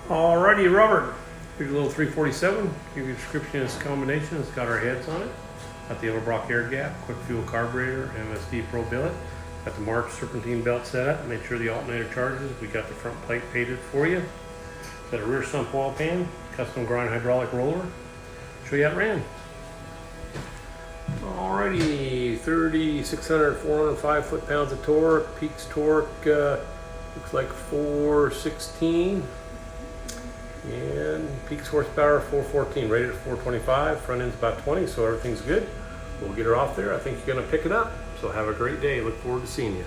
Alrighty, Robert. Here's a little 347. Give you a description of this combination. It's got our heads on it. Got the Edelbrock air gap, quick fuel carburetor, MSD Pro Billet. Got the March serpentine belt set up. Make sure the alternator charges. We got the front plate painted for you. Got a rear sump oil pan, custom grind hydraulic roller. Show you how it ran. Alrighty, 3,600, 405 foot-pounds of torque. Peaks torque looks like 416. And peaks horsepower 414, rated at 425. Front end's about 20, so everything's good. We'll get her off there. I think you're going to pick it up. So have a great day. Look forward to seeing you.